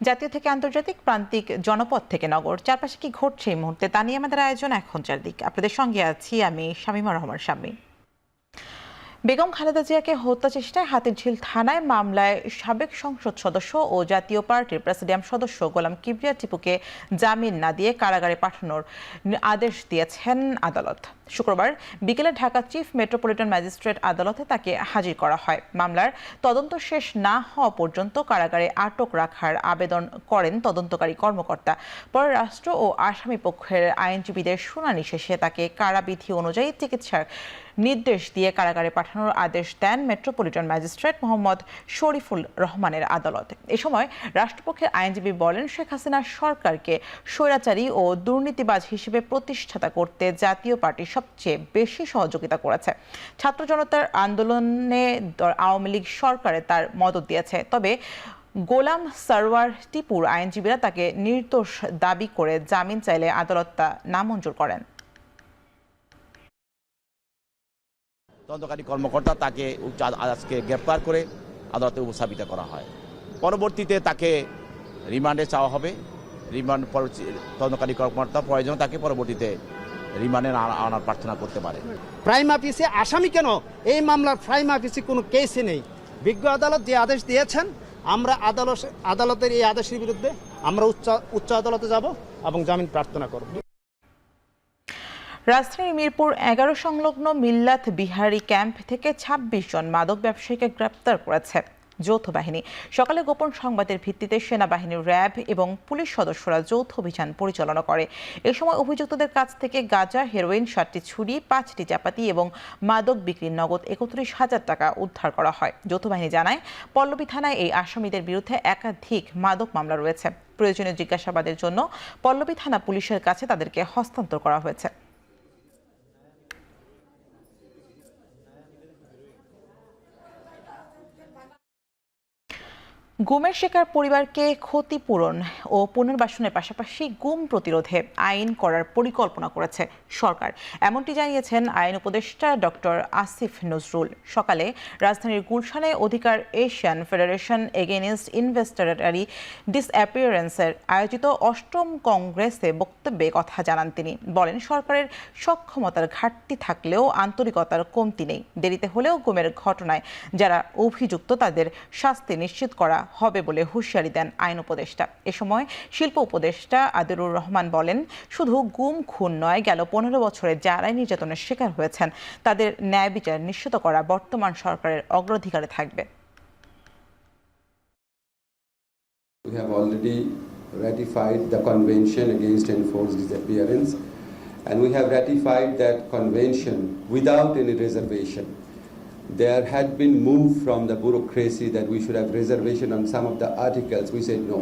জাতীয় থেকে আন্তর্জাতিক, প্রান্তিক, জনপদ থেকে নগর, চারপাশে কি ঘটছে এই মুহূর্তে তা নিয়ে আমাদের আয়োজন এখন চারদিক। আপনাদের সঙ্গে আছি আমি শামীমা রহমান শামীম। বেগম খালেদা জিয়াকে হত্যা চেষ্টায় হাতিরঝিল থানায় মামলায় সাবেক সংসদ সদস্য ও জাতীয় পার্টির প্রেসিডিয়াম সদস্য গোলাম কিবরিয়া টিপুকে জামিন না দিয়ে কারাগারে পাঠানোর আদেশ দিয়েছেন আদালত। শুক্রবার বিকেলে ঢাকা চিফ মেট্রোপলিটন ম্যাজিস্ট্রেট আদালতে তাকে হাজির করা হয়। মামলার তদন্ত শেষ না হওয়া পর্যন্ত কারাগারে আটক রাখার আবেদন করেন তদন্তকারী কর্মকর্তা। পরে রাষ্ট্র ও আসামি পক্ষের আইনজীবীদের শুনানি শেষে তাকে কারাবিধি অনুযায়ী চিকিৎসার নির্দেশ দিয়ে কারাগারে পাঠানোর আদেশ দেন মেট্রোপলিটন ম্যাজিস্ট্রেট মোহাম্মদ শরীফুল রহমানের আদালত। এ সময় রাষ্ট্রপক্ষের আইনজীবী বলেন, শেখ হাসিনার সরকারকে স্বৈরাচারী ও দুর্নীতিবাজ হিসেবে প্রতিষ্ঠাতা করতে জাতীয় পার্টি সবচেয়ে বেশি সহযোগিতা করেছে। ছাত্র জনতার আন্দোলনে আওয়ামী লীগ সরকারে তার মদত দিয়েছে। তবে গোলাম সরওয়ার টিপুর আইনজীবীরা তাকে নির্দোষ দাবি করে জামিন চাইলে আদালত তা নামঞ্জুর করেন। তদন্তকারী কর্মকর্তা তাকে আজকে গ্রেপ্তার করে আদালতে উপস্থাপিত করা হয়। পরবর্তীতে তাকে রিমান্ডে চাওয়া হবে। রিমান্ড তদন্তকারী কর্মকর্তা প্রয়োজন তাকে পরবর্তীতে রিমান্ডে আনার প্রার্থনা করতে পারে। প্রাইম অফিসে আসামি কেন? এই মামলার প্রাইম অফিসে কোনো কেসই নেই। বিজ্ঞ আদালত যে আদেশ দিয়েছেন, আমরা আদালতের এই আদেশের বিরুদ্ধে আমরা উচ্চ আদালতে যাব এবং জামিন প্রার্থনা করব। রাজধানীর মিরপুর 11 সংলগ্ন মিল্লাত বিহারী ক্যাম্প থেকে 26 জন মাদক ব্যবসায়ীকে গ্রেপ্তার করেছে যৌথ বাহিনী। সকালে গোপন সংবাদের ভিত্তিতে সেনাবাহিনীর র্যাব এবং পুলিশ সদস্যরা যৌথ অভিযান পরিচালনা করে। এ সময় অভিযুক্তদের কাছ থেকে গাঁজা, হেরোইন, 7টি ছুরি, 5টি চাপাতি এবং মাদক বিক্রির নগদ 31,000 টাকা উদ্ধার করা হয়। যৌথ বাহিনী জানায়, পল্লবী থানায় এই আসামিদের বিরুদ্ধে একাধিক মাদক মামলা রয়েছে। প্রয়োজনীয় জিজ্ঞাসাবাদের জন্য পল্লবী থানা পুলিশের কাছে তাদেরকে হস্তান্তর করা হয়েছে। গুমের শিকার পরিবারকে ক্ষতিপূরণ ও পুনর্বাসনের পাশাপাশি গুম প্রতিরোধে আইন করার পরিকল্পনা করেছে সরকার, এমনটি জানিয়েছেন আইন উপদেষ্টা ডক্টর আসিফ নজরুল। সকালে রাজধানীর গুলশানে অধিকার এশিয়ান ফেডারেশন এগেইনস্ট ইনভেস্টরি ডিসঅ্যাপিয়ারেন্সের আয়োজিত 8ম কংগ্রেসে বক্তব্যে কথা জানান তিনি। বলেন, সরকারের সক্ষমতার ঘাটতি থাকলেও আন্তরিকতার কমতি নেই। দেরিতে হলেও গুমের ঘটনায় যারা অভিযুক্ত তাদের শাস্তি নিশ্চিত করা হবে বলে হুঁশিয়ারি দেন আইন উপদেষ্টা। এ সময় শিল্প উপদেষ্টা আদিলুর রহমান বলেন, শুধু গুম খুন নয়, গেল 15 বছরে যারাই নির্যাতনের শিকার হয়েছেন তাদের ন্যায় বিচার নিশ্চিত করা বর্তমান সরকারের অগ্রাধিকারে থাকবে। We have already ratified the Convention Against Enforced Disappearance, and we have ratified that convention without any reservation. There had been moved from the bureaucracy that we should have reservation on some of the articles. We said no,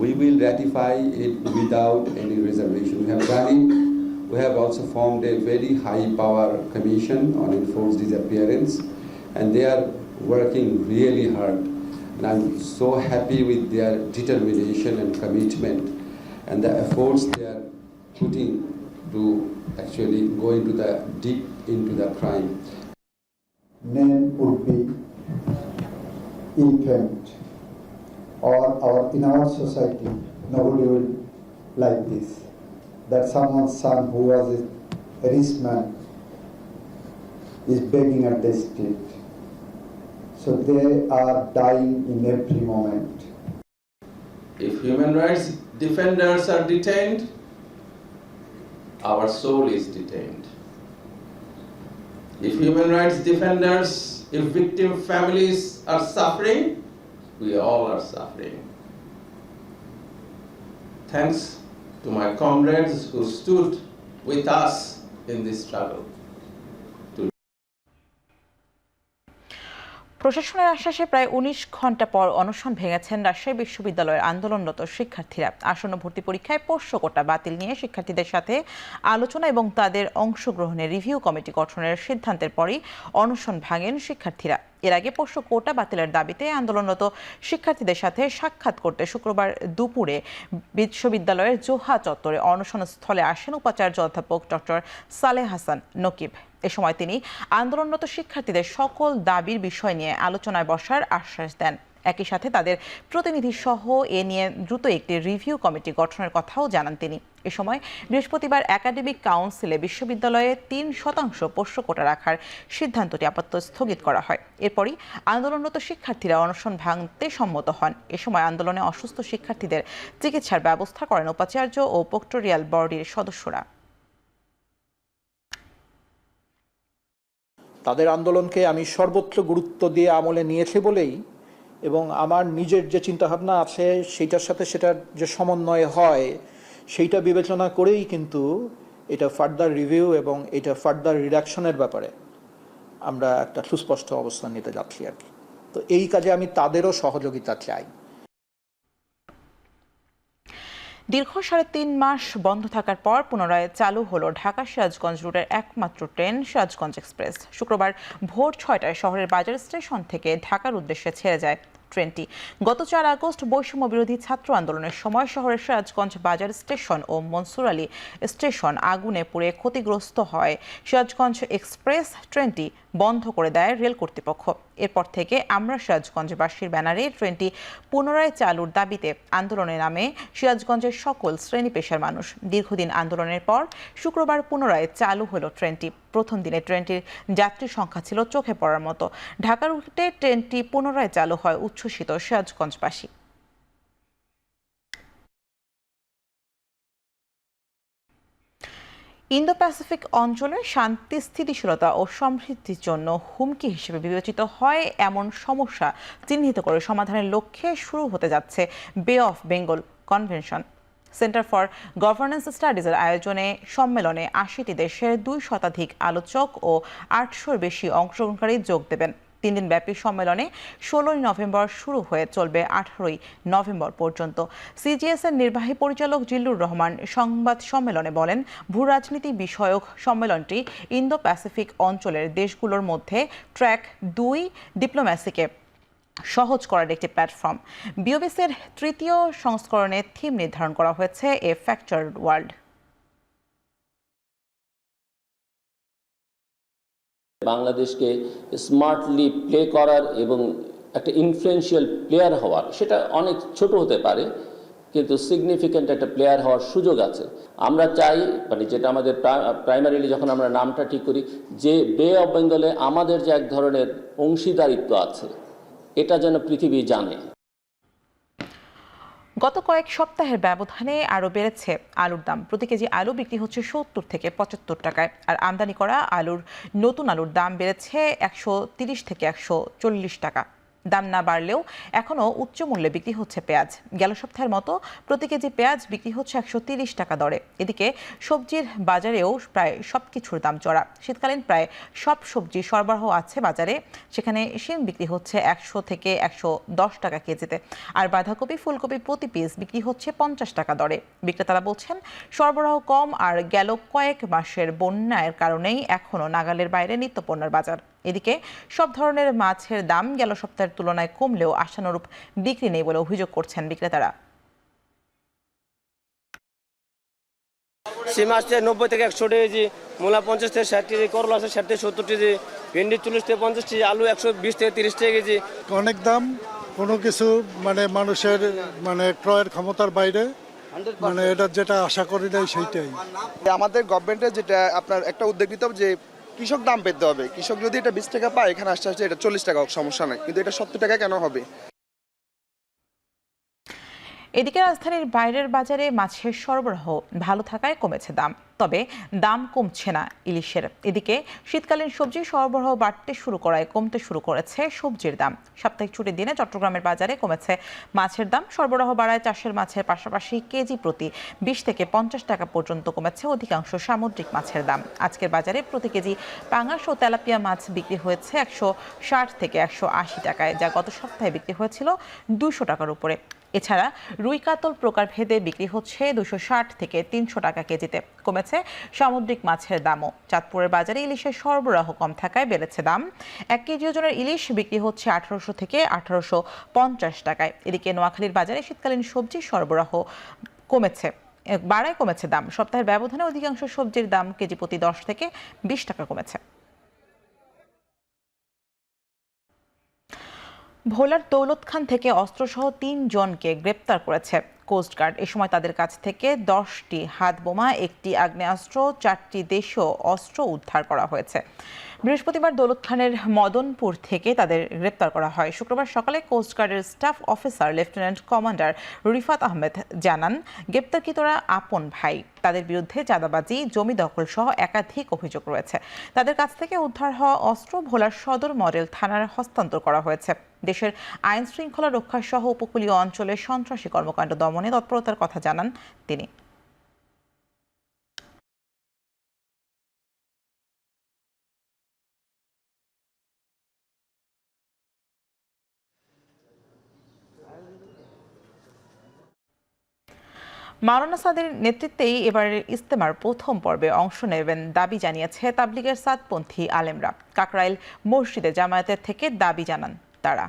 we will ratify it without any reservation. We have done it. We have also formed a very high power commission on enforced disappearance, and they are working really hard. And I'm so happy with their determination and commitment and the efforts they are putting to actually go into the deep into the crime. Name would be infant, or in our society nobody will like this, that someone's son who was a rich man is begging at the street. So they are dying in every moment. If human rights defenders are detained, our soul is detained. If human rights defenders, if victim families are suffering, we all are suffering. Thanks to my comrades who stood with us in this struggle. প্রশাসনের আশ্বাসে প্রায় 19 ঘন্টা পর অনশন ভেঙেছেন রাজশাহী বিশ্ববিদ্যালয়ের আন্দোলনরত শিক্ষার্থীরা। আসন্ন ভর্তি পরীক্ষায় পোষ্য কোটা বাতিল নিয়ে শিক্ষার্থীদের সাথে আলোচনা এবং তাদের অংশগ্রহণের রিভিউ কমিটি গঠনের সিদ্ধান্তের পরই অনশন ভাঙেন শিক্ষার্থীরা। এর আগে পোষ্য কোটা বাতিলের দাবিতে আন্দোলনরত শিক্ষার্থীদের সাথে সাক্ষাৎ করতে শুক্রবার দুপুরে বিশ্ববিদ্যালয়ের জোহা চত্বরে অনশন স্থলে আসেন উপাচার্য অধ্যাপক ডক্টর সালেহ হাসান নকিব। এ সময় তিনি আন্দোলনরত শিক্ষার্থীদের সকল দাবির বিষয় নিয়ে আলোচনায় বসার আশ্বাস দেন। একই সাথে তাদের প্রতিনিধি সহ এ নিয়ে দ্রুত একটি রিভিউ কমিটি গঠনের কথাও জানান তিনি। এ সময় বৃহস্পতিবার একাডেমিক কাউন্সিলে বিশ্ববিদ্যালয়ে 3% পোষ্য কোটা রাখার সিদ্ধান্তটি আপাতত স্থগিত করা হয়। এরপরই আন্দোলনরত শিক্ষার্থীরা অনশন ভাঙতে সম্মত হন। এ সময় আন্দোলনে অসুস্থ শিক্ষার্থীদের চিকিৎসার ব্যবস্থা করেন উপাচার্য ও প্রক্টোরিয়াল বডির সদস্যরা। তাদের আন্দোলনকে আমি সর্বত্র গুরুত্ব দিয়ে আমলে নিয়েছি বলেই এবং আমার নিজের যে চিন্তাভাবনা আছে সেইটার সাথে সেটার যে সমন্বয় হয় সেইটা বিবেচনা করেই কিন্তু এটা ফার্দার রিভিউ এবং এটা ফার্দার রিডাকশনের ব্যাপারে আমরা একটা সুস্পষ্ট অবস্থান নিতে যাচ্ছি আর কি। তো এই কাজে আমি তাদেরও সহযোগিতা চাই। দীর্ঘ 3.5 মাস বন্ধ থাকার পর পুনরায় চালু হলো ঢাকা সিরাজগঞ্জ রুটের একমাত্র ট্রেন সিরাজগঞ্জ এক্সপ্রেস। শুক্রবার ভোর 6টায় শহরের বাজার স্টেশন থেকে ঢাকার উদ্দেশ্যে ছেড়ে যায় ট্রেনটি। গত 4 আগস্ট বৈষম্য বিরোধী ছাত্র আন্দোলনের সময় শহরের সিরাজগঞ্জ বাজার স্টেশন ও মনসুর আলী স্টেশন আগুনে পুড়ে ক্ষতিগ্রস্ত হয়। সিরাজগঞ্জ এক্সপ্রেস ট্রেনটি বন্ধ করে দেয় রেল কর্তৃপক্ষ। এরপর থেকে আমরা সিরাজগঞ্জবাসীর ব্যানারে ট্রেনটি পুনরায় চালুর দাবিতে আন্দোলনে নামে সিরাজগঞ্জের সকল শ্রেণী পেশার মানুষ। দীর্ঘদিন আন্দোলনের পর শুক্রবার পুনরায় চালু হলো ট্রেনটি। প্রথম দিনে ট্রেনটির যাত্রী সংখ্যা ছিল চোখে পড়ার মতো। ঢাকা রুটে ট্রেনটি পুনরায় চালু হয় উচ্ছ্বসিত সিরাজগঞ্জবাসী। ইন্দো প্যাসিফিক অঞ্চলের শান্তি, স্থিতিশীলতা ও সমৃদ্ধির জন্য হুমকি হিসেবে বিবেচিত হয় এমন সমস্যা চিহ্নিত করে সমাধানের লক্ষ্যে শুরু হতে যাচ্ছে Bay of Bengal convention. Centre for governance স্টাডিজের আয়োজনে সম্মেলনে 80টি দেশের 2 শতাধিক আলোচক ও 800-র বেশি অংশগ্রহণকারী যোগ দেবেন। 3 দিনব্যাপী সম্মেলনে 16 নভেম্বর শুরু হয়ে চলবে 18 নভেম্বর পর্যন্ত। সিজিএস এর নির্বাহী পরিচালক জিল্লুর রহমান সংবাদ সম্মেলনে বলেন, ভূরাজনীতি বিষয়ক সম্মেলনটি ইন্দো প্যাসিফিক অঞ্চলের দেশগুলোর মধ্যে ট্র্যাক 2 ডিপ্লোম্যাসিকে সহজ করার একটি প্ল্যাটফর্ম। বিওবিসির 3য় সংস্করণে থিম নির্ধারণ করা হয়েছে এ ফ্র্যাকচার্ড ওয়ার্ল্ড। বাংলাদেশকে স্মার্টলি প্লে করার এবং একটা ইনফ্লুয়েন্সিয়াল প্লেয়ার হওয়ার, সেটা অনেক ছোট হতে পারে কিন্তু সিগনিফিক্যান্ট একটা প্লেয়ার হওয়ার সুযোগ আছে। আমরা চাই মানে যেটা আমাদের প্রাইমারিলি যখন আমরা নামটা ঠিক করি যে বে অফ বেঙ্গলে আমাদের যে এক ধরনের অংশীদারিত্ব আছে এটা যেন পৃথিবী জানে। গত কয়েক সপ্তাহের ব্যবধানে আরও বেড়েছে আলুর দাম। প্রতি কেজি আলু বিক্রি হচ্ছে 70 থেকে 75 টাকায়। আর আমদানি করা নতুন আলুর দাম বেড়েছে 130 থেকে 140 টাকা। দাম না বাড়লেও এখনও উচ্চ মূল্যে বিক্রি হচ্ছে পেঁয়াজ। গেল সপ্তাহের মতো প্রতি কেজি পেঁয়াজ বিক্রি হচ্ছে 130 টাকা দরে। এদিকে সবজির বাজারেও প্রায় সবকিছুর দাম চড়া। শীতকালীন প্রায় সব সবজি সরবরাহ আছে বাজারে। সেখানে শিম বিক্রি হচ্ছে 100 থেকে 110 টাকা কেজিতে। আর বাঁধাকপি, ফুলকপি প্রতি পিস বিক্রি হচ্ছে 50 টাকা দরে। বিক্রেতারা বলছেন, সরবরাহ কম আর গেল কয়েক মাসের বন্যার কারণেই এখনও নাগালের বাইরে নিত্যপণ্যের বাজার। এদিকে সব ধরনের মাছের দাম গেল সপ্তাহের তুলনায় কমলেও আশানুরূপ বিক্রি নেই বলে অভিযোগ করছেন বিক্রেতারা। শিম আসছে 90 থেকে 100 কেজি, মূলা 50 থেকে 60 কেজি, করলা আছে 60 থেকে 70 কেজি, ভেন্ডি 40 থেকে 50 কেজি, আলু 120 থেকে 30 টাকা কেজি। অনেক দাম, কোনো কিছু মানে মানুষের মানে ক্রয়ের ক্ষমতার বাইরে, মানে এটা যেটা আশা করি নাই সেইটাই। আমাদের গভর্নমেন্টের যেটা আপনার একটা উদ্যোগ নিতে হবে যে কৃষক দাম পেতে হবে। কৃষক যদি এটা 20 টাকা পায়, এখানে আসতে এটা 40 টাকা হোক, সমস্যা নাই, কিন্তু এটা 70 টাকা কেন হবে? এদিকে রাজধানীর বাইরের বাজারে মাছের সরবরাহ ভালো থাকায় কমেছে দাম, তবে দাম কমছে না ইলিশের। এদিকে শীতকালীন সবজি সরবরাহ বাড়তে শুরু করায় কমতে শুরু করেছে সবজির দাম। সাপ্তাহিক ছুটির দিনে চট্টগ্রামের বাজারে কমেছে মাছের দাম। সরবরাহ বাড়ায় চাষের মাছের পাশাপাশি কেজি প্রতি 20 থেকে 50 টাকা পর্যন্ত কমেছে অধিকাংশ সামুদ্রিক মাছের দাম। আজকের বাজারে প্রতি কেজি পাঙাশ ও তেলাপিয়া মাছ বিক্রি হয়েছে 160 থেকে 180 টাকায়, যা গত সপ্তাহে বিক্রি হয়েছিল 200 টাকার উপরে। এছাড়া রুই কাতল প্রকারভেদে বিক্রি হচ্ছে 260 থেকে 300 টাকা কেজিতে। কমেছে সামুদ্রিক মাছের দামও। চাঁদপুরের বাজারে ইলিশের সরবরাহ কম থাকায় বেড়েছে দাম। 1 কেজি ওজনের ইলিশ বিক্রি হচ্ছে 1800 থেকে 1850 টাকায়। এদিকে নোয়াখালীর বাজারে শীতকালীন সবজি সরবরাহ কমেছে দাম। সপ্তাহের ব্যবধানে অধিকাংশ সবজির দাম কেজি প্রতি 10 থেকে 20 টাকা কমেছে। ভোলার দৌলত খান থেকে অস্ত্রসহ ৩ জনকে গ্রেপ্তার করেছে কোস্টগার্ড। এ সময় তাদের কাছ থেকে 10টি হাতবোমা, 1টি আগ্নেয়াস্ত্র, 4টি দেশীয় অস্ত্র উদ্ধার করা হয়েছে। বৃহস্পতিবার দৌলত খানের মদনপুর থেকে তাদের গ্রেপ্তার করা হয়। শুক্রবার সকালে কোস্টগার্ডের staff officer lieutenant commander Rifat Ahmed জানান, গ্রেপ্তারকৃতরা আপন ভাই। তাদের বিরুদ্ধে চাঁদাবাজি, জমি দখল সহ একাধিক অভিযোগ রয়েছে। তাদের কাছ থেকে উদ্ধার হওয়া অস্ত্র ভোলার সদর মডেল থানার হস্তান্তর করা হয়েছে। দেশের আইন শৃঙ্খলা রক্ষা সহ উপকূলীয় অঞ্চলে সন্ত্রাসী কর্মকাণ্ড দমনে তৎপরতার কথা জানান তিনি। মাওলানা সাদের নেতৃত্বেই এবারের ইজতেমার প্রথম পর্বে অংশ নেবেন দাবি জানিয়েছে তাবলিগের সাদপন্থী আলেমরা। কাকরাইল মসজিদে জামায়াতের থেকে দাবি জানান তারা।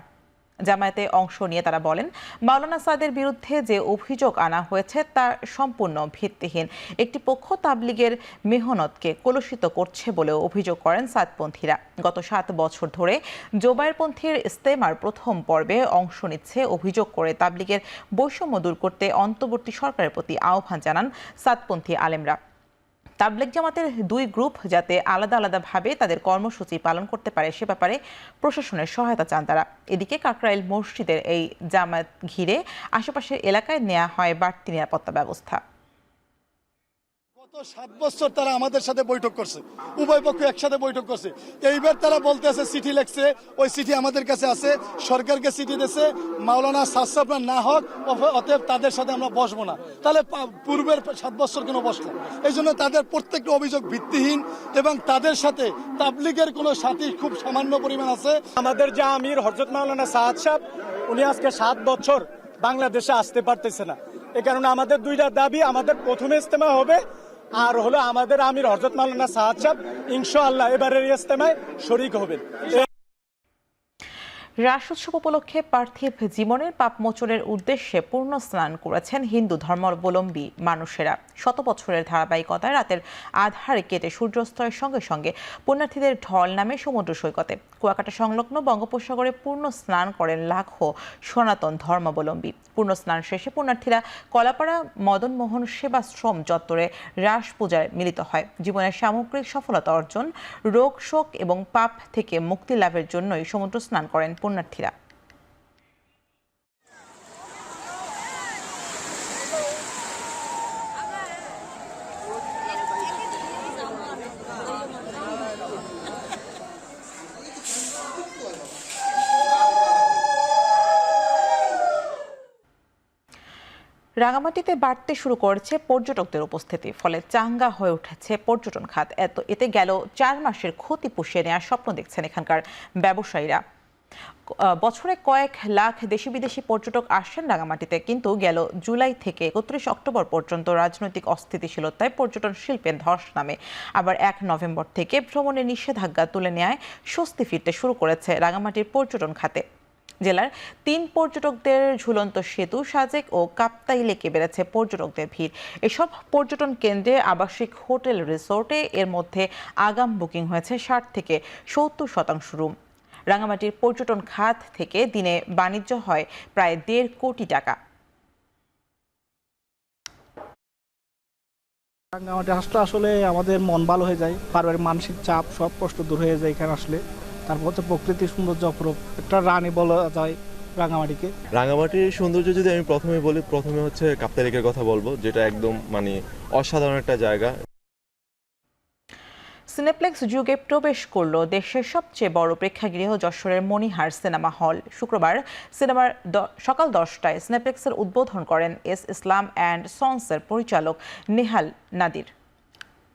জামায়াতে অংশ নিয়ে তারা বলেন, মাওলানা সাদের বিরুদ্ধে যে অভিযোগ আনা হয়েছে তা সম্পূর্ণ ভিত্তিহীন। একটি পক্ষ তাবলিগের মেহনতকে কলুষিত করছে বলেও অভিযোগ করেন সাদপন্থীরা। গত 7 বছর ধরে জোবায়েরপন্থীর ইজতেমার প্রথম পর্বে অংশ নিচ্ছে অভিযোগ করে তাবলিগের বৈষম্য দূর করতে অন্তর্বর্তী সরকারের প্রতি আহ্বান জানান সাদপন্থী আলেমরা। তাবলিগ জামাতের 2 গ্রুপ যাতে আলাদা আলাদাভাবে তাদের কর্মসূচি পালন করতে পারে সে ব্যাপারে প্রশাসনের সহায়তা চান তারা। এদিকে কাকরাইল মসজিদের এই জামায়াত ঘিরে আশেপাশের এলাকায় নেওয়া হয় বাড়তি নিরাপত্তা ব্যবস্থা। গত 7 বছর তারা আমাদের সাথে বৈঠক করছে, উভয় পক্ষ একসাথে বৈঠক করছে। এইবার তারা বলতে আছে চিঠি লিখছে, ওই চিঠি আমাদের কাছে আছে, সরকারকে চিঠি দিয়েছে, মাওলানা সাহেব না হোক, অতএব তাদের সাথে আমরা বসবো না। তাহলে পূর্বের 7 বছর কেন বসলো? এই জন্য তাদের প্রত্যেকটা অভিযোগ ভিত্তিহীন এবং তাদের সাথে তাবলিগের কোনো সাথী খুব সামান্য পরিমাণ আছে। আমাদের যে আমির হযরত মাওলানা সাদ সাহেব, উনি আজকে 7 বছর বাংলাদেশে আসতে পারতেছে না। এই কারণে আমাদের 2টা দাবি, আমাদের প্রথমে ইজতেমা হবে, আর হলো আমাদের আমির হযরত মাওলানা সাদ সাহেব ইনশাআল্লাহ এবারের ইজতেমায় শরীক হবেন। রাস উৎসব উপলক্ষে পার্থিব জীবনের পাপ মোচনের উদ্দেশ্যে পূর্ণ স্নান করেছেন হিন্দু ধর্মাবলম্বী মানুষেরা। 100 বছরের ধারাবাহিকতায় রাতের আধারে কেটে সূর্যাস্তয়ের সঙ্গে সঙ্গে পুণ্যার্থীদের ঢল নামে সমুদ্র সৈকতে। কুয়াকাটা সংলগ্ন বঙ্গোপসাগরে পূর্ণ স্নান করেন লাখো সনাতন ধর্মাবলম্বী। পূর্ণ স্নান শেষে পুণ্যার্থীরা কলাপাড়া মদনমোহন সেবাশ্রম চত্বরে রাস পূজায় মিলিত হয়। জীবনের সামগ্রিক সফলতা অর্জন, রোগ শোক এবং পাপ থেকে মুক্তি লাভের জন্যই সমুদ্র স্নান করেন পুণ্যার্থীরা। রাঙামাটিতে বাড়তে শুরু করেছে পর্যটকদের উপস্থিতি, ফলে চাঙ্গা হয়ে উঠেছে পর্যটন খাত। এতে গেল 4 মাসের ক্ষতি পুষিয়ে নেওয়ার স্বপ্ন দেখছেন এখানকার ব্যবসায়ীরা। বছরে কয়েক লাখ দেশি বিদেশি পর্যটক আসেন রাঙামাটিতে, কিন্তু গেল জুলাই থেকে 31 অক্টোবর পর্যন্ত রাজনৈতিক অস্থিতিশীলতায় পর্যটন শিল্পে ধস নামে। আবার 1 নভেম্বর থেকে ভ্রমণের নিষেধাজ্ঞা তুলে নেওয়ায় স্বস্তি ফিরতে শুরু করেছে রাঙামাটির পর্যটন খাতে। জেলার 3 পর্যটকদের ঝুলন্ত সেতু, সাজেক ও কাপ্তাই লেকে বেড়েছে পর্যটকদের ভিড়। এসব পর্যটন কেন্দ্রে আবাসিক হোটেল রিসোর্টে এর মধ্যে আগাম বুকিং হয়েছে 60 থেকে 70% রুম। রাঙামাটির পর্যটন খাত থেকে দিনে বাণিজ্য হয় প্রায় 1.5 কোটি টাকা। রাঙামাটি আসলে আসলে আমাদের মন ভালো হয়ে যায়, পারিবারিক মানসিক চাপ সব কষ্ট দূর হয়ে যায় এখানে আসলে। তারপর হচ্ছে প্রকৃতির সৌন্দর্য অপরূপ, একটা রানী বলা যায় রাঙামাটিকে। রাঙামাটির সৌন্দর্য যদি আমি প্রথমে হচ্ছে কাপ্তাই লেকের কথা বলবো, যেটা একদম মানে অসাধারণ একটা জায়গা। সিনেপ্লেক্স যুগে প্রবেশ করল দেশের সবচেয়ে বড় প্রেক্ষাগৃহ যশোরের মনিহার সিনেমা হল। শুক্রবার সিনেমার সকাল 10টায় সিনেপ্লেক্সের উদ্বোধন করেন এস ইসলাম অ্যান্ড সন্সের পরিচালক নেহাল নাদির।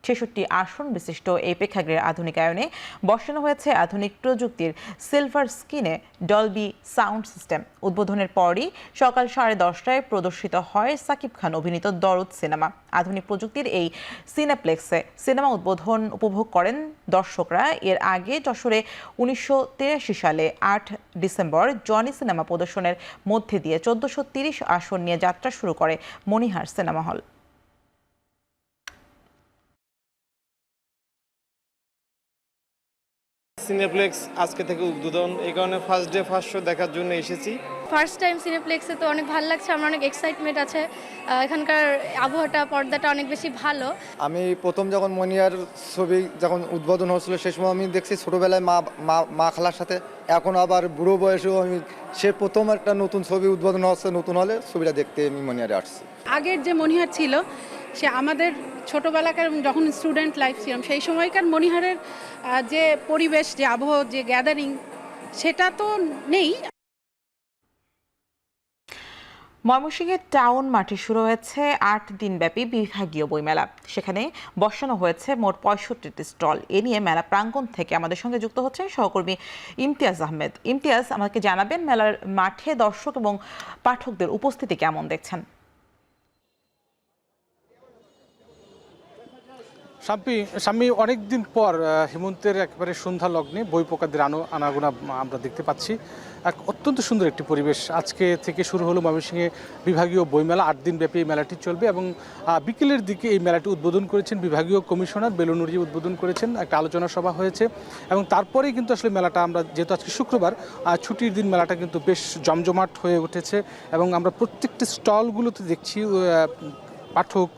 66 আসন বিশিষ্ট এই প্রেক্ষাগৃহের আধুনিকায়নে বসানো হয়েছে আধুনিক প্রযুক্তির সিলভার স্ক্রিনে ডলবি সাউন্ড সিস্টেম। উদ্বোধনের পরই সকাল 10:30টায় প্রদর্শিত হয় সাকিব খান অভিনীত দরদ সিনেমা। আধুনিক প্রযুক্তির এই সিনেপ্লেক্সে সিনেমা উদ্বোধন উপভোগ করেন দর্শকরা। এর আগে যশোরে 1983 সালে 8 ডিসেম্বর জনি সিনেমা প্রদর্শনের মধ্যে দিয়ে 1430 আসন নিয়ে যাত্রা শুরু করে মনিহার সিনেমা হল। সিনেপ্লেক্স আজকে থেকে উদ্বোধন, এই কারণে ফার্স্ট ডে ফার্স্ট শো দেখার জন্য এসেছি। ফার্স্ট টাইম সিনেপ্লেক্সে, তো অনেক ভালো লাগছে, আমার অনেক এক্সাইটমেন্ট আছে। এখানকার আবহাওয়াটা, পর্দাটা অনেক বেশি ভালো। আমি প্রথম যখন মনিয়ার ছবি যখন উদ্বোধন হচ্ছিল সেই সময় আমি দেখছি ছোটোবেলায় মা খালার সাথে, এখন আবার বুড়ো বয়সেও আমি সে প্রথম একটা নতুন ছবি উদ্বোধন হচ্ছে নতুন হলে ছবিটা দেখতে আমি মনিয়ারে আসছি। আগের যে মনিহার ছিল সে আমাদের ছোটোবেলাকার যখন স্টুডেন্ট লাইফ ছিলাম সেই সময়কার মনিহারের যে পরিবেশ, যে আবহাওয়া, যে গ্যাদারিং, সেটা তো নেই। ময়মনসিংহের টাউন মাঠে শুরু হয়েছে 8 দিনব্যাপী বিভাগীয় বইমেলা। সেখানে বসানো হয়েছে মোট 65টি স্টল। এ নিয়ে মেলা প্রাঙ্গণ থেকে আমাদের সঙ্গে যুক্ত হচ্ছেন সহকর্মী ইমতিয়াজ আহমেদ। ইমতিয়াজ, আমাকে জানাবেন মেলার মাঠে দর্শক এবং পাঠকদের উপস্থিতি কেমন দেখছেন? স্বামী অনেকদিন পর হেমন্তের একেবারে সন্ধ্যা লগ্নে বই প্রকারদের আনাগোনা আমরা দেখতে পাচ্ছি। এক অত্যন্ত সুন্দর একটি পরিবেশ। আজকে থেকে শুরু হলো ময়মনসিংহে বিভাগীয় বইমেলা। 8 দিনব্যাপী এই মেলাটি চলবে এবং বিকেলের দিকে এই মেলাটি উদ্বোধন করেছেন বিভাগীয় কমিশনার বেলুনুরি, উদ্বোধন করেছেন। একটা আলোচনা সভা হয়েছে এবং তারপরেই কিন্তু আসলে মেলাটা, আমরা যেহেতু আজকে শুক্রবার ছুটির দিন, মেলাটা কিন্তু বেশ জমজমাট হয়ে উঠেছে এবং আমরা প্রত্যেকটি স্টলগুলোতে দেখছি পাঠক,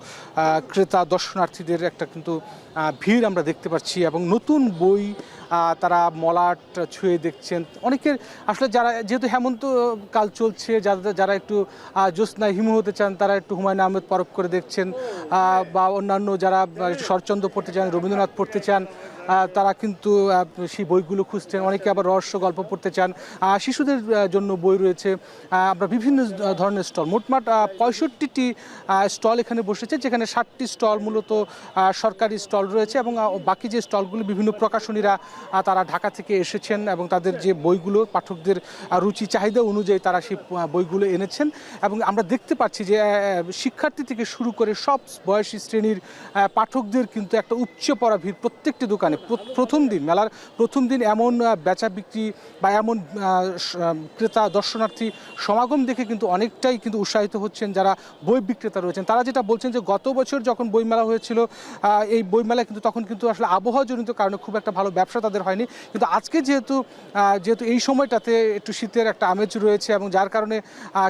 ক্রেতা, দর্শনার্থীদের একটা কিন্তু ভিড় আমরা দেখতে পাচ্ছি এবং নতুন বই তারা মলাট ছুঁয়ে দেখছেন। অনেকের আসলে যারা, যেহেতু হেমন্ত কাল চলছে, যারা একটু জ্যোৎস্নায় হিমু হতে চান তারা একটু হুমায়ুন আহমেদ পরখ করে দেখছেন, বা অন্যান্য যারা শরৎচন্দ্র পড়তে চান, রবীন্দ্রনাথ পড়তে চান, তারা কিন্তু সেই বইগুলো খুঁজছেন। অনেকে আবার রহস্য গল্প পড়তে চান। শিশুদের জন্য বই রয়েছে। আমরা বিভিন্ন ধরনের স্টল, মোটমাট 65টি স্টল এখানে বসেছে, যেখানে 60টি স্টল মূলত সরকারি স্টল রয়েছে এবং বাকি যে স্টলগুলো বিভিন্ন প্রকাশনীরা তারা ঢাকা থেকে এসেছেন এবং তাদের যে বইগুলো পাঠকদের রুচি চাহিদা অনুযায়ী তারা সেই বইগুলো এনেছেন। এবং আমরা দেখতে পাচ্ছি যে শিক্ষার্থী থেকে শুরু করে সব বয়সী শ্রেণীর পাঠকদের কিন্তু একটা উপচে পড়া ভিড় প্রত্যেকটি দোকানে। প্রথম দিন, মেলার প্রথম দিন এমন বেচা বিক্রি বা এমন ক্রেতা দর্শনার্থী সমাগম দেখে কিন্তু অনেকটাই কিন্তু উৎসাহিত হচ্ছেন যারা বই বিক্রেতা রয়েছেন। তারা যেটা বলছেন যে গত বছর যখন বইমেলা হয়েছিল, এই বইমেলা কিন্তু তখন কিন্তু আসলে আবহাওয়াজনিত কারণে খুব একটা ভালো ব্যবসা তাদের হয়নি। কিন্তু আজকে যেহেতু এই সময়টাতে একটু শীতের একটা আমেজ রয়েছে এবং যার কারণে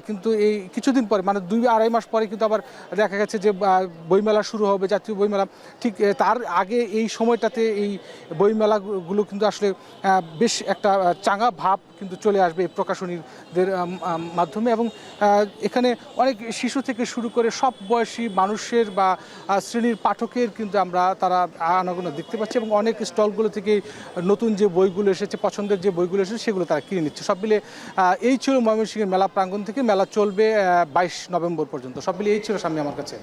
কিন্তু এই কিছুদিন পরে, মানে 2-2.5 মাস পরে কিন্তু আবার দেখা গেছে যে বইমেলা শুরু হবে, জাতীয় বইমেলা। ঠিক তার আগে এই সময়টাতে এই বইমেলাগুলো কিন্তু আসলে বেশ একটা চাঙ্গা ভাব কিন্তু চলে আসবে এই প্রকাশনীদের মাধ্যমে। এবং এখানে অনেক শিশু থেকে শুরু করে সব বয়সী মানুষের বা শ্রেণীর পাঠকের কিন্তু আমরা তারা আনাগোনা দেখতে পাচ্ছি এবং অনেক স্টলগুলো থেকে নতুন যে বইগুলো এসেছে, পছন্দের যে বইগুলো এসেছে সেগুলো তারা কিনে নিচ্ছে। সব মিলে এই ছিল ময়মনসিংহের মেলা প্রাঙ্গণ থেকে। মেলা চলবে 22 নভেম্বর পর্যন্ত। সব মিলে এই ছিল সামনে আমার কাছে।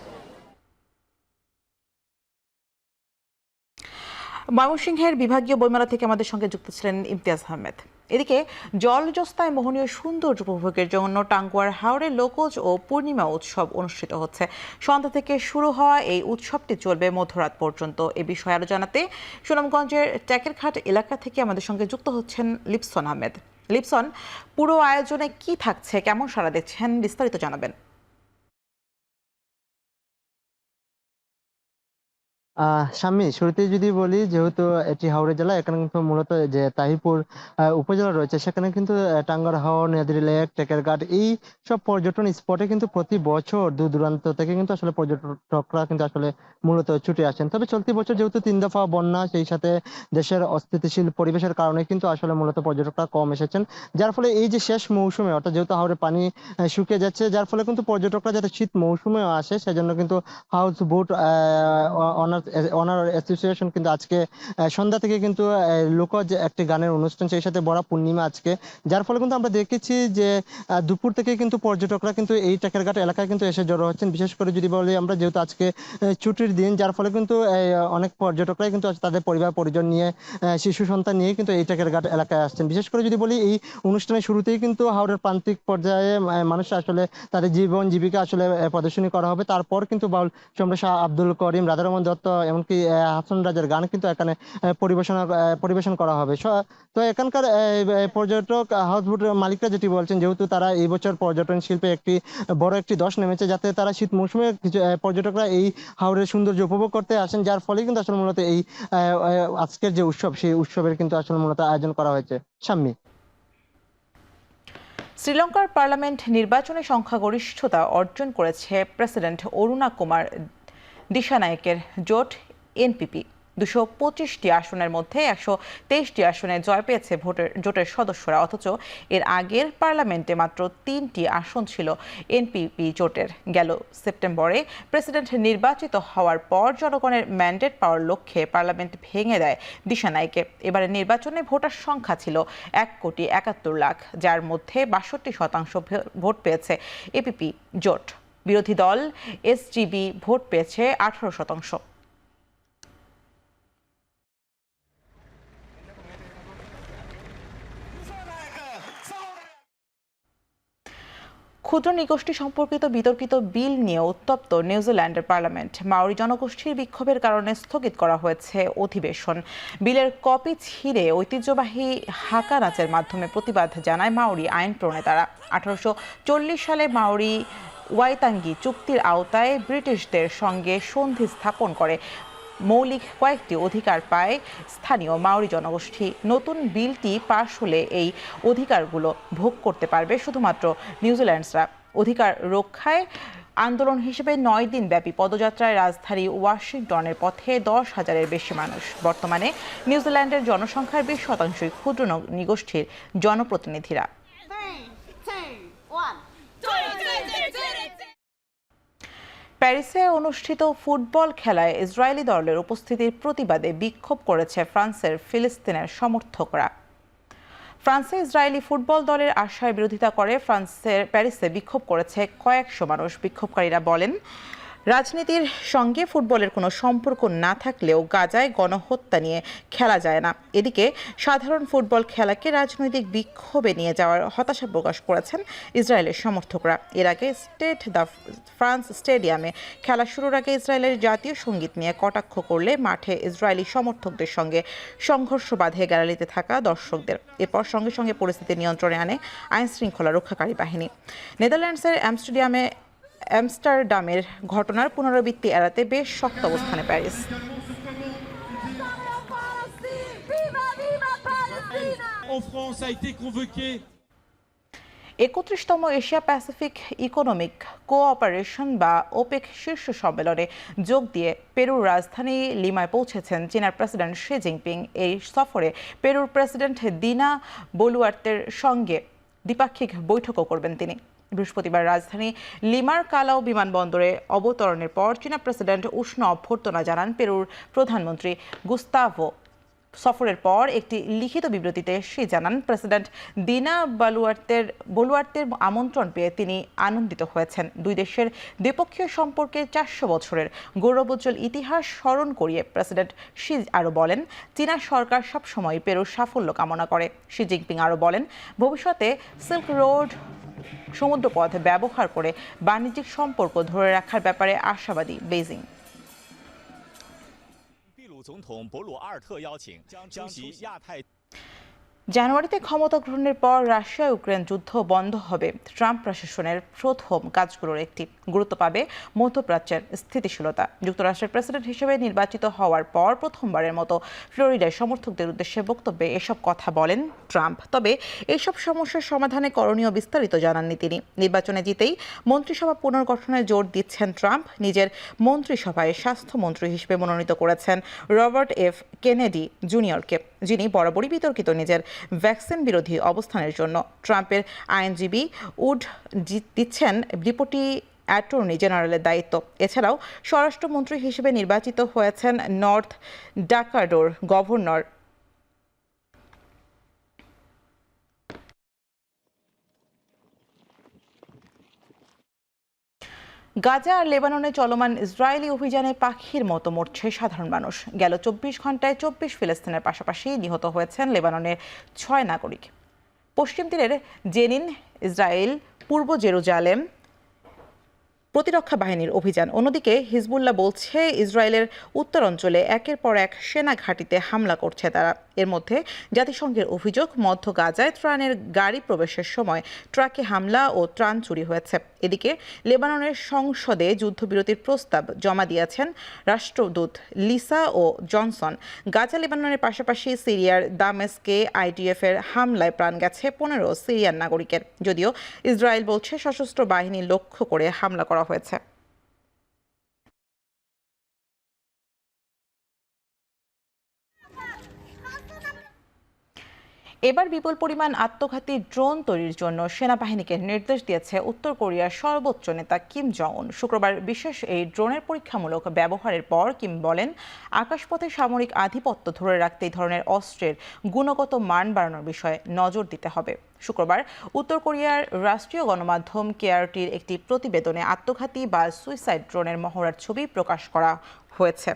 ময়মনসিংহের বিভাগীয় বইমেলা থেকে আমাদের সঙ্গে যুক্ত ছিলেন ইমতিয়াজ আহমেদ। এদিকে জলজস্তায় মোহনীয় সৌন্দর্য উপভোগের জন্য টাঙ্গুয়ার হাওরে লোকজ ও পূর্ণিমা উৎসব অনুষ্ঠিত হচ্ছে। সন্ধ্যা থেকে শুরু হওয়া এই উৎসবটি চলবে মধ্যরাত পর্যন্ত। এ বিষয়ে আরো জানাতে সুনামগঞ্জের ট্যাকেরঘাট এলাকা থেকে আমাদের সঙ্গে যুক্ত হচ্ছেন লিপসন আহমেদ। লিপসন, পুরো আয়োজনে কি থাকছে, কেমন সাড়া দিচ্ছেন, বিস্তারিত জানাবেন। স্বামী, শুরুতেই যদি বলি, যেহেতু এটি হাওড়া জেলা, এখানে কিন্তু মূলত যে তাহিরপুর উপজেলা রয়েছে, সেখানে কিন্তু টাঙ্গার হাওর, নেদ্রি লেক, টেকেরঘাট এই সব পর্যটন স্পটে কিন্তু প্রতি বছর দূর দূরান্ত থেকে কিন্তু আসলে পর্যটকরা কিন্তু আসলে মূলত ছুটে আসেন। তবে চলতি বছর যেহেতু 3 দফা বন্যা, সেই সাথে দেশের অস্থিতিশীল পরিবেশের কারণে কিন্তু আসলে মূলত পর্যটকরা কম এসেছেন, যার ফলে এই যে শেষ মৌসুমে, অর্থাৎ যেহেতু হাওড়ে পানি শুকিয়ে যাচ্ছে, যার ফলে কিন্তু পর্যটকরা যাতে শীত মৌসুমেও আসে, সেজন্য কিন্তু হাউস বোট অনার অ্যাসোসিয়েশন কিন্তু আজকে সন্ধ্যা থেকে কিন্তু লোকজ একটি গানের অনুষ্ঠান, সেই সাথে বড় পূর্ণিমা আজকে, যার ফলে কিন্তু আমরা দেখেছি যে দুপুর থেকে কিন্তু পর্যটকরা কিন্তু এই টেকেরঘাট এলাকায় কিন্তু এসে জড়ো হচ্ছেন। বিশেষ করে যদি বলি আমরা, যেহেতু আজকে ছুটির দিন, যার ফলে কিন্তু অনেক পর্যটকরাই কিন্তু তাদের পরিবার পরিজন নিয়ে, শিশু সন্তান নিয়ে কিন্তু এই টেকেরঘাট এলাকায় আসছেন। বিশেষ করে যদি বলি, এই অনুষ্ঠানের শুরুতেই কিন্তু হাওড়ের প্রান্তিক পর্যায়ে মানুষ আসলে তাদের জীবন জীবিকা আসলে প্রদর্শনী করা হবে। তারপর কিন্তু বাউল সম্রাট শাহ আব্দুল করিম, রাধারমন দত্ত, এমনকি হাসান রাজার গান কিন্তু এখানে পরিবেশন করা হবে। তো এখানকার পর্যটক হাউসবোটের মালিকরা যেটি বলছেন, যেহেতু তারা এই বছর পর্যটন শিল্পে বড় একটি ধস নেমেছে, যাতে তারা শীত মৌসুমে কিছু পর্যটকরা এই হাওরের সৌন্দর্য উপভোগ করতে আসেন, যার ফলে কিন্তু আসলে মূলত এই আজকের যে উৎসব, সেই উৎসবের কিন্তু আসলে মূলত আয়োজন করা হয়েছে। শাম্মী। শ্রীলঙ্কার পার্লামেন্ট নির্বাচনে সংখ্যাগরিষ্ঠতা অর্জন করেছে প্রেসিডেন্ট অরুণা কুমার দিশানায়েকের জোট এনপিপি। 225টি আসনের মধ্যে 123টি আসনে জয় পেয়েছে জোটের সদস্যরা, অথচ এর আগের পার্লামেন্টে মাত্র 3টি আসন ছিল এনপিপি জোটের। গেল সেপ্টেম্বরে প্রেসিডেন্ট নির্বাচিত হওয়ার পর জনগণের ম্যান্ডেট পাওয়ার লক্ষ্যে পার্লামেন্ট ভেঙে দেয় দিশানায়েকে। এবারে নির্বাচনে ভোটার সংখ্যা ছিল 1,71,00,000, যার মধ্যে 62% ভোট পেয়েছে এপিপি জোট। বিরোধী দল এসজিবি ভোট পেয়েছে 18%। ক্ষুদ্র নৃগোষ্ঠী সম্পর্কিত বিতর্কিত বিল নিয়ে উত্তপ্ত নিউজিল্যান্ডের পার্লামেন্ট। মাওরি জনগোষ্ঠীর বিক্ষোভের কারণে স্থগিত করা হয়েছে অধিবেশন। বিলের কপি ছিঁড়ে ঐতিহ্যবাহী হাকা নাচের মাধ্যমে প্রতিবাদ জানায় মাওরি আইন প্রণেতারা। 1840 সালে মাওরি ওয়াইতাঙ্গি চুক্তির আওতায় ব্রিটিশদের সঙ্গে সন্ধি স্থাপন করে মৌলিক কয়েকটি অধিকার পায় স্থানীয় মাওরি জনগোষ্ঠী। নতুন বিলটি পাশ হলে এই অধিকারগুলো ভোগ করতে পারবে শুধুমাত্র নিউজিল্যান্ডসরা। অধিকার রক্ষায় আন্দোলন হিসেবে 9 দিন ব্যাপী পদযাত্রায় রাজধানী ওয়াশিংটনের পথে 10,000-এর বেশি মানুষ। বর্তমানে নিউজিল্যান্ডের জনসংখ্যার 20% ক্ষুদ্র নৃগোষ্ঠীর জনপ্রতিনিধিরা। প্যারিসে অনুষ্ঠিত ফুটবল খেলায় ইসরায়েলি দলের উপস্থিতির প্রতিবাদে বিক্ষোভ করেছে ফ্রান্সের ফিলিস্তিনের সমর্থকরা। ফ্রান্সে ইসরায়েলি ফুটবল দলের আশার বিরোধিতা করে প্যারিসে বিক্ষোভ করেছে কয়েকশো মানুষ। বিক্ষোভকারীরা বলেন, রাজনীতির সঙ্গে ফুটবলের কোনো সম্পর্ক না থাকলেও গাজায় গণহত্যা নিয়ে খেলা যায় না। এদিকে সাধারণ ফুটবল খেলাকে রাজনৈতিক বিক্ষোভে নিয়ে যাওয়ার হতাশা প্রকাশ করেছেন ইসরায়েলের সমর্থকরা। এর আগে স্টেড দ্য ফ্রান্স স্টেডিয়ামে খেলা শুরুর আগে ইসরায়েলের জাতীয় সঙ্গীত নিয়ে কটাক্ষ করলে মাঠে ইসরায়েলি সমর্থকদের সঙ্গে সংঘর্ষ বাধে গ্যালারিতে থাকা দর্শকদের। এরপর সঙ্গে সঙ্গে পরিস্থিতি নিয়ন্ত্রণে আনে আইন শৃঙ্খলা রক্ষাকারী বাহিনী। নেদারল্যান্ডসের আমস্টারডামের ঘটনার পুনরাবৃত্তি এড়াতে বেশ শক্ত অবস্থানে প্যারিস। 31তম এশিয়া প্যাসিফিক ইকোনমিক কোঅপারেশন বা ওপেক শীর্ষ সম্মেলনে যোগ দিয়ে পেরুর রাজধানী লিমায় পৌঁছেছেন চীনের প্রেসিডেন্ট শি জিনপিং। এই সফরে পেরুর প্রেসিডেন্ট দিনা বলুয়ার্তের সঙ্গে দ্বিপাক্ষিক বৈঠকও করবেন তিনি। বৃহস্পতিবার রাজধানী লিমার কালাও বিমানবন্দরে অবতরণের পর চীনা প্রেসিডেন্ট উষ্ণ অভ্যর্থনা জানান পেরুর প্রধানমন্ত্রী গুস্তাভো। সফরের পর একটি লিখিত বিবৃতিতে শি জানান, প্রেসিডেন্ট দিনা বলুয়ার্তের আমন্ত্রণ পেয়ে তিনি আনন্দিত হয়েছেন। দুই দেশের দ্বিপক্ষীয় সম্পর্কের 400 বছরের গৌরবোজ্জ্বল ইতিহাস স্মরণ করিয়ে প্রেসিডেন্ট শি আরও বলেন, চীনা সরকার সবসময় পেরুর সাফল্য কামনা করে। শি জিনপিং আরও বলেন, ভবিষ্যতে সিল্ক রোড সমুদ্রপথ ব্যবহার করে বাণিজ্যিক সম্পর্ক ধরে রাখার ব্যাপারে আশাবাদী বেইজিং। জানুয়ারিতে ক্ষমতা গ্রহণের পর রাশিয়া ইউক্রেন যুদ্ধ বন্ধ হবে ট্রাম্প প্রশাসনের প্রথম কাজগুলোর একটি। গুরুত্ব পাবে মধ্যপ্রাচ্যের স্থিতিশীলতা। যুক্তরাষ্ট্রের প্রেসিডেন্ট হিসেবে নির্বাচিত হওয়ার পর প্রথমবারের মতো ফ্লোরিডায় সমর্থকদের উদ্দেশ্যে বক্তব্যে এসব কথা বলেন ট্রাম্প। তবে এইসব সমস্যার সমাধানে করণীয় বিস্তারিত জানাননি তিনি। নির্বাচনে জিতেই মন্ত্রিসভা পুনর্গঠনে জোর দিচ্ছেন ট্রাম্প। নিজের মন্ত্রিসভায় স্বাস্থ্যমন্ত্রী হিসেবে মনোনীত করেছেন রবার্ট এফ কেনেডি জুনিয়রকে, যিনি বরাবরই বিতর্কিত নিজের ভ্যাকসিন বিরোধী অবস্থানের জন্য। ট্রাম্পের আইনজীবী উড দিচ্ছেন ডেপুটি অ্যাটর্নি জেনারেলের দায়িত্ব। এছাড়াও স্বরাষ্ট্রমন্ত্রী হিসেবে নির্বাচিত হয়েছেন নর্থ ডাকোটার গভর্নর গাজা আর লেবাননে চলমান ইসরায়েলি অভিযানে পাখির মতো মরছে সাধারণ মানুষ। গেল 24 ঘন্টায় 24 ফিলিস্তিনের পাশাপাশি নিহত হয়েছেন লেবাননের 6 নাগরিক। পশ্চিম তীরের জেনিন, ইসরায়েল, পূর্ব জেরুজালেম, প্রতিরক্ষা বাহিনীর অভিযান। অন্যদিকে হিজবুল্লাহ বলছে ইসরায়েলের উত্তরাঞ্চলে একের পর এক সেনা ঘাঁটিতে হামলা করছে তারা। এর মধ্যে জাতিসংঘের অভিযোগ, মধ্য গাজায় ত্রাণের গাড়ি প্রবেশের সময় ট্রাকে হামলা ও ত্রাণ চুরি হয়েছে। এদিকে লেবাননের সংসদে যুদ্ধবিরতির প্রস্তাব জমা দিয়েছেন রাষ্ট্রদূত লিসা ও জনসন। গাজা লেবাননের পাশাপাশি সিরিয়ার দামেস্কে আইডিএফের হামলায় প্রাণ গেছে 15 সিরিয়ান নাগরিকের। যদিও ইসরায়েল বলছে সশস্ত্র বাহিনী লক্ষ্য করে হামলা করা হয়েছে। এবার বিপুল পরিমাণ আত্মঘাতী ড্রোন তৈরির জন্য সেনাবাহিনীকে নির্দেশ দিয়েছে উত্তর কোরিয়ার সর্বোচ্চ নেতা কিম জং উন। শুক্রবার বিশেষ এই ড্রোনের পরীক্ষামূলক ব্যবহারের পর কিম বলেন, আকাশপথে সামরিক আধিপত্য ধরে রাখতে এই ধরনের অস্ত্রের গুণগত মান বাড়ানোর বিষয়ে নজর দিতে হবে। শুক্রবার উত্তর কোরিয়ার রাষ্ট্রীয় গণমাধ্যম কেআরটির একটি প্রতিবেদনে আত্মঘাতী বা সুইসাইড ড্রোনের মহড়ার ছবি প্রকাশ করা হয়েছে।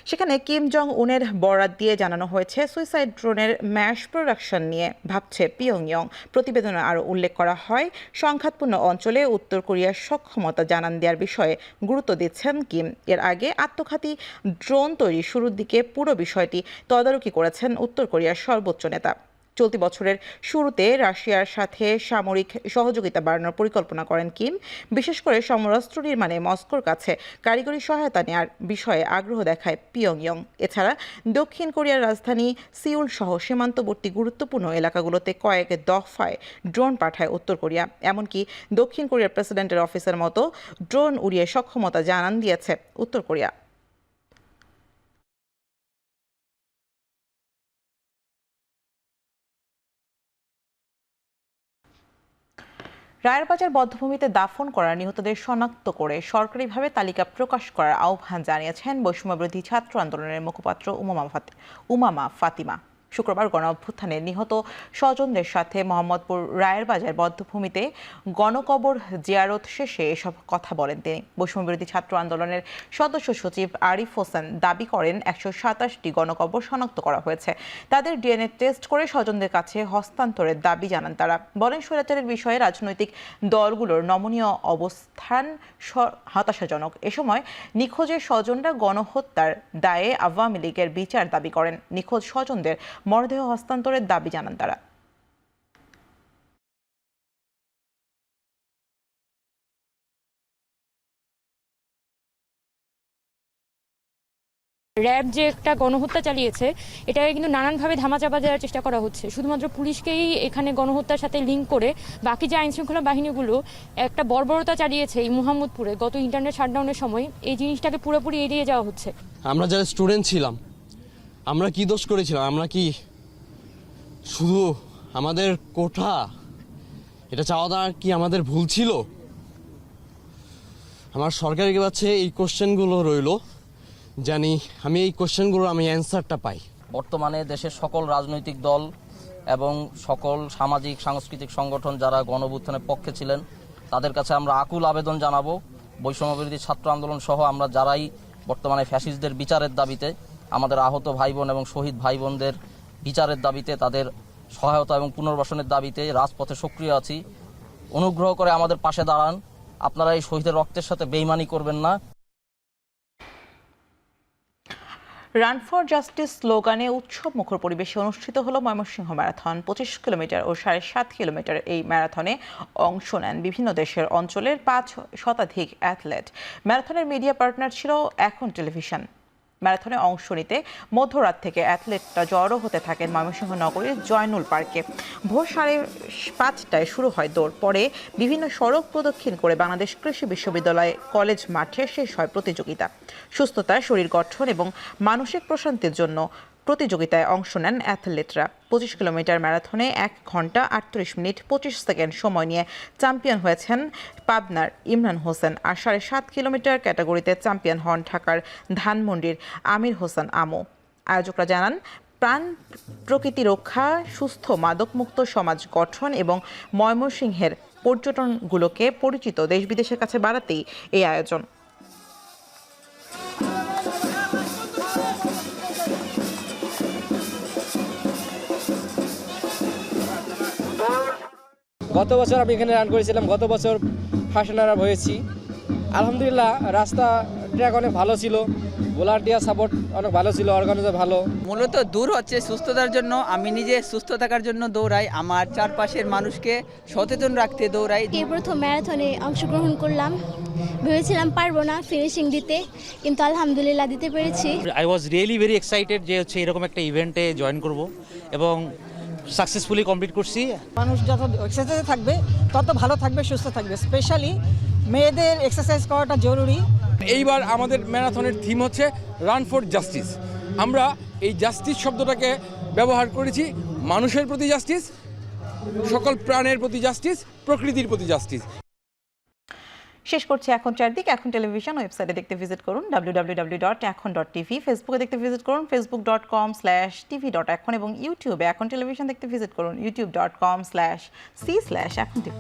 সেখানে কিম জং উনের বরাত দিয়ে জানানো হয়েছে, সুইসাইড ড্রোনের ম্যাশ প্রোডাকশন নিয়ে ভাবছে পিয়ংইয়ং। প্রতিবেদনে আরও উল্লেখ করা হয়, সংঘাতপূর্ণ অঞ্চলে উত্তর কোরিয়ার সক্ষমতা জানান দেওয়ার বিষয়ে গুরুত্ব দিচ্ছেন কিম। এর আগে আত্মঘাতী ড্রোন তৈরি শুরুর দিকে পুরো বিষয়টি তদারকি করেছেন উত্তর কোরিয়ার সর্বোচ্চ নেতা। চলতি বছরের শুরুতে রাশিয়ার সাথে সামরিক সহযোগিতা বাড়ানোর পরিকল্পনা করেন কিম। বিশেষ করে সমরাস্ত্র নির্মাণে মস্কোর কাছে কারিগরি সহায়তা নেওয়ার বিষয়ে আগ্রহ দেখায় পিয়ংইয়ং। এছাড়া দক্ষিণ কোরিয়ার রাজধানী সিউল সহ সীমান্তবর্তী গুরুত্বপূর্ণ এলাকাগুলোতে কয়েক দফায় ড্রোন পাঠায় উত্তর কোরিয়া। এমনকি দক্ষিণ কোরিয়ার প্রেসিডেন্টের অফিসের মতো ড্রোন উড়িয়ে সক্ষমতা জানান দিয়েছে উত্তর কোরিয়া। রায়েরবাজার বধ্যভূমিতে দাফন করা নিহতদের শনাক্ত করে সরকারিভাবে তালিকা প্রকাশ করার আহ্বান জানিয়েছেন বৈষম্যবিরোধী ছাত্র আন্দোলনের মুখপাত্র উমামা ফাতিমা। শুক্রবার গণঅভ্যুত্থানে নিহত স্বজনদের সাথে মোহাম্মদপুর রায়েরবাজার বধ্যভূমিতে গণকবর জিয়ারত শেষে এসব কথা বলেন তিনি। বৈষম্যবিরোধী ছাত্র আন্দোলনের সদস্য সচিব আরিফ হোসেন দাবি করেন, 127টি গণকবর শনাক্ত করা হয়েছে। তাদের ডিএনএ টেস্ট করে স্বজনদের কাছে হস্তান্তরের দাবি জানান তারা। বলেন, স্বৈরাচারের বিষয়ে রাজনৈতিক দলগুলোর নমনীয় অবস্থান হতাশাজনক। এ সময় নিখোঁজের স্বজনরা গণহত্যার দায়ে আওয়ামী লীগের বিচার দাবি করেন। নিখোঁজ স্বজনদের মরদেহ হস্তান্তরের দাবি জানান তারা। র্যাব যে একটা গণহত্যা চালিয়েছে, এটাকে কিন্তু নানানভাবে ধামাচাপা দেওয়ার চেষ্টা করা হচ্ছে। শুধুমাত্র পুলিশকেই এখানে গণহত্যার সাথে লিঙ্ক করে বাকি যে আইনশৃঙ্খলা বাহিনীগুলো একটা বর্বরতা চালিয়েছে এই মুহাম্মদপুরে গত ইন্টারনেট শাটডাউনের সময়, এই জিনিসটাকে পুরোপুরি এড়িয়ে যাওয়া হচ্ছে। আমরা যারা স্টুডেন্ট ছিলাম, আমরা কি দোষ করেছিলাম? আমরা কি শুধু আমাদের কোঠা এটা চাওয়াটা কি আমাদের ভুল ছিল? আমার সরকারের কাছে এই কোশ্চেনগুলো রইল, জানি আমি এই কোশ্চেনগুলোর আমি অ্যান্সারটা পাই। বর্তমানে দেশের সকল রাজনৈতিক দল এবং সকল সামাজিক সাংস্কৃতিক সংগঠন যারা গণঅভ্যুত্থানের পক্ষে ছিলেন, তাদের কাছে আমরা আকুল আবেদন জানাবো। বৈষম্যবিরোধী ছাত্র আন্দোলন সহ আমরা যারাই বর্তমানে ফ্যাসিস্টদের বিচারের দাবিতে, আমাদের আহত ভাই বোন এবং শহীদ ভাই বোনদের বিচারের দাবিতে, তাদের সহায়তা এবং পুনর্বাসনের দাবিতে রাজপথে সক্রিয় আছি। অনুগ্রহ করে আমাদের পাশে দাঁড়ান। আপনারা এই শহীদের রক্তের সাথে বেইমানি করবেন না। রান ফর জাস্টিস স্লোগানে উৎসব মুখর পরিবেশে অনুষ্ঠিত হলো ময়মনসিংহ ম্যারাথন। 25 কিলোমিটার ও 7.5 কিলোমিটার এই ম্যারাথনে অংশ নেন বিভিন্ন দেশের অঞ্চলের 5 শতাধিক অ্যাথলেট। ম্যারাথনের মিডিয়া পার্টনার ছিল এখন টেলিভিশন। ম্যারাথনে অংশ নিতে মধ্যরাত থেকে অ্যাথলেটরা জড়ো হতে থাকেন ময়মনসিংহ নগরীর জয়নুল পার্কে। ভোর 5:30টায় শুরু হয় দৌড়। পরে বিভিন্ন সড়ক প্রদক্ষিণ করে বাংলাদেশ কৃষি বিশ্ববিদ্যালয় কলেজ মাঠে শেষ হয় প্রতিযোগিতা। সুস্থতা, শরীর গঠন এবং মানসিক প্রশান্তির জন্য প্রতিযোগিতায় অংশ নেন অ্যাথলেটরা। 25 কিলোমিটার ম্যারাথনে 1 ঘন্টা 38 মিনিট 25 সেকেন্ড সময় নিয়ে চ্যাম্পিয়ন হয়েছেন পাবনার ইমরান হোসেন। আর 7.5 কিলোমিটার ক্যাটাগরিতে চ্যাম্পিয়ন হন ঢাকার ধানমন্ডির আমির হোসেন আমু। আয়োজকরা জানান, প্রাণ প্রকৃতি রক্ষা, সুস্থ মাদকমুক্ত সমাজ গঠন এবং ময়মনসিংহের পর্যটনগুলোকে পরিচিত দেশ বিদেশের কাছে বাড়াতেই এই আয়োজন। গত বছর আমি এখানে রান করেছিলাম, গত বছর ফার্স্ট রানার আপ হয়েছি। আলহামদুলিল্লাহ রাস্তা ট্র্যাক অনেক ভালো ছিল, ভলান্টিয়ার সাপোর্ট অনেক ভালো ছিল, অর্গানাইজার ভালো। মূলত দূর হচ্ছে সুস্থতার জন্য। আমি নিজে সুস্থ থাকার জন্য দৌড়াই, আমার চারপাশের মানুষকে সচেতন রাখতে দৌড়াই। এই প্রথম ম্যারাথনে অংশগ্রহণ করলাম, ভেবেছিলাম পারবো না ফিনিশিং দিতে, কিন্তু আলহামদুলিল্লাহ দিতে পেরেছি। I was really very excited যে হচ্ছে এরকম একটা ইভেন্টে জয়েন করব এবং সাকসেসফুলি কমপ্লিট করছি। মানুষ যত এক্সারসাইজে থাকবে তত ভালো থাকবে, সুস্থ থাকবে। স্পেশালি মেয়েদের এক্সারসাইজ করাটা জরুরি। এইবার আমাদের ম্যারাথনের থিম হচ্ছে রান ফর জাস্টিস। আমরা এই জাস্টিস শব্দটাকে ব্যবহার করেছি মানুষের প্রতি জাস্টিস, সকল প্রাণের প্রতি জাস্টিস, প্রকৃতির প্রতি জাস্টিস। শেষ করছি এখন চারদিক। এখন টেলিভিশন ওয়েবসাইটে দেখতে ভিজিট করুন www.ekhon.tv, ফেসবুকে দেখতে ভিজিট করুন facebook.com/tv.ekhon এবং ইউটিউবে এখন টেলিভিশন দেখতে ভিজিট করুন youtube.com/c/ekhon TV।